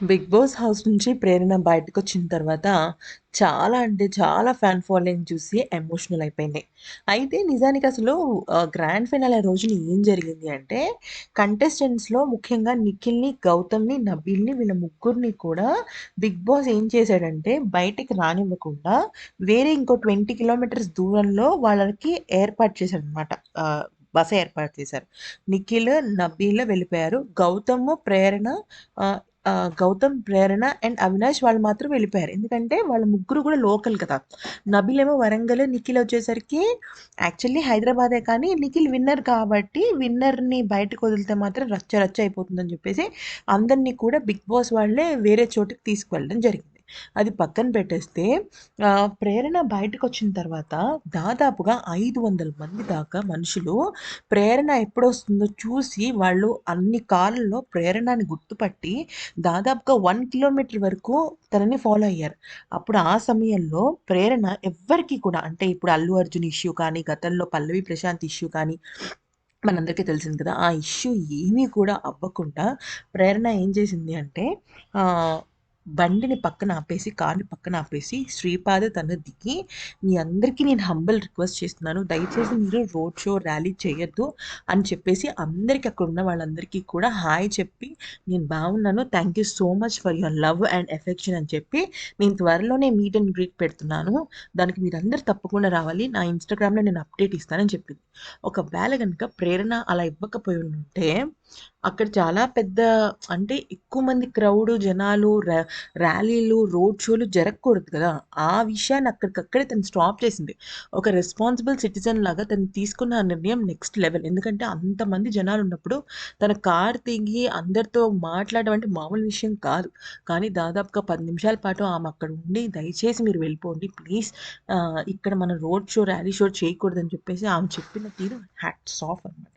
Big boss house నుంచి ప్రేరణ బయటకొచ్చిన తర్వాత చాలా అంటే చాలా ఫ్యాన్ ఫాలోయింగ్ చూసి ఎమోషనల్ అయిపోయింది. అయితే నిజానికి అసలు గ్రాండ్ ఫినాలే రోజున ఏం జరిగింది అంటే కంటెస్టెంట్స్‌లో ముఖ్యంగా నిఖిల్‌ని, గౌతమ్‌ని, నబీల్‌ని వీళ్ళ ముగ్గురిని కూడా బిగ్ బాస్ ఏం చేశాడంటే బయటికి రానివ్వకుండా వేరే ఇంకో 20 కిలోమీటర్స్ దూరంలో వాళ్ళకి ఏర్పాటు చేశాడనమాట. ఆహ్, బస ఏర్పాటు చేశారు. నిఖిల్, నబీల్ వెళ్ళిపోయారు. ఆహ్, గౌతమ్, ప్రేరణ అండ్ అవినాష్ వాళ్ళు మాత్రం వెళ్ళిపోయారు. ఎందుకంటే వాళ్ళ ముగ్గురు కూడా లోకల్ కదా! నబీల్ ఏమో వరంగల్, నిఖిల్ వచ్చేసరికి యాక్చువల్లీ హైదరాబాదే కానీ నిఖిల్ విన్నర్ కాబట్టి విన్నర్‌ని బయటకు వదిలితే మాత్రం రచ్చ రచ్చ అయిపోతుందని చెప్పేసి అందరిని కూడా బిగ్ బాస్ వాళ్ళే వేరే చోటుకి తీసుకువెళ్ళడం జరిగింది. అది పక్కన పెట్టేస్తే ప్రేరణ బయటకొచ్చిన తర్వాత దాదాపుగా 500 మంది దాకా మనుషులు ప్రేరణ ఎప్పుడొస్తుందో చూసి వాళ్ళు అన్ని కార్లలో ప్రేరణని గుర్తుపట్టి దాదాపుగా 1 కిలోమీటర్ వరకు తనని ఫాలో అయ్యారు. అప్పుడు ఆ సమయంలో ప్రేరణ ఎవ్వరికీ కూడా అంటే ఇప్పుడు 'అల్లు అర్జున్' ఇష్యూ కానీ, గతంలో 'పల్లవి ప్రశాంత్' ఇష్యూ కానీ మనందరికీ తెలిసింది కదా! ఆ ఇష్యూ ఏమీ కూడా అవ్వకుండా ప్రేరణ ఏం చేసింది అంటే ఆహ్, బండిని పక్కన ఆపేసి, కార్‌ని పక్కన ఆపేసి శ్రీపాద తను దిగి, "మీ అందరికీ నేను హంబుల్ రిక్వెస్ట్ చేస్తున్నాను. దయచేసి మీరు రోడ్ షో, ర్యాలీ చేయొద్దు" అని చెప్పేసి అందరికి అక్కడున్న వాళ్ళందరికీ కూడా హాయ్ చెప్పి, "నేను బాగున్నాను. Thank you so much for your love and affection" అని చెప్పి, "నేను త్వరలోనే మీట్ అండ్ గ్రీట్ పెడుతున్నాను. దానికి మీరందరూ తప్పకుండా రావాలి. నా ఇన్‌స్టాగ్రామ్‌లో నేను అప్డేట్ ఇస్తానని" చెప్పింది. ఒకవేళ గనుక ప్రేరణ అలా ఇవ్వకపోయి ఉండుంటే, అక్కడ చాలా పెద్ద అంటే ఎక్కువ మంది క్రౌడు, జనాలు, ర్యాలీలు, రోడ్ షోలు జరగకూడదు కదా! ఆ విషయాన్ని అక్కడికక్కడే తను స్టాప్ చేసింది. ఒక రెస్పాన్సిబుల్ సిటిజన్ లాగా తను తీసుకున్న ఆ నిర్ణయం నెక్స్ట్ లెవెల్. ఎందుకంటే అంతమంది జనాలున్నప్పుడు తన కారు దిగి అందరితో మాట్లాడడం అంటే మామూలు విషయం కాదు. కానీ దాదాపుగా 10 నిమిషాల పాటు ఆమె అక్కడ ఉండి, "దయచేసి మీరు వెళ్ళిపోండి ప్లీజ్. ఇక్కడ మనం రోడ్ షో, ర్యాలీ షో చేయకూడదని" చెప్పేసి ఆమె చెప్పిన తీరు హ్యాట్స్ ఆఫ్ అనమాట.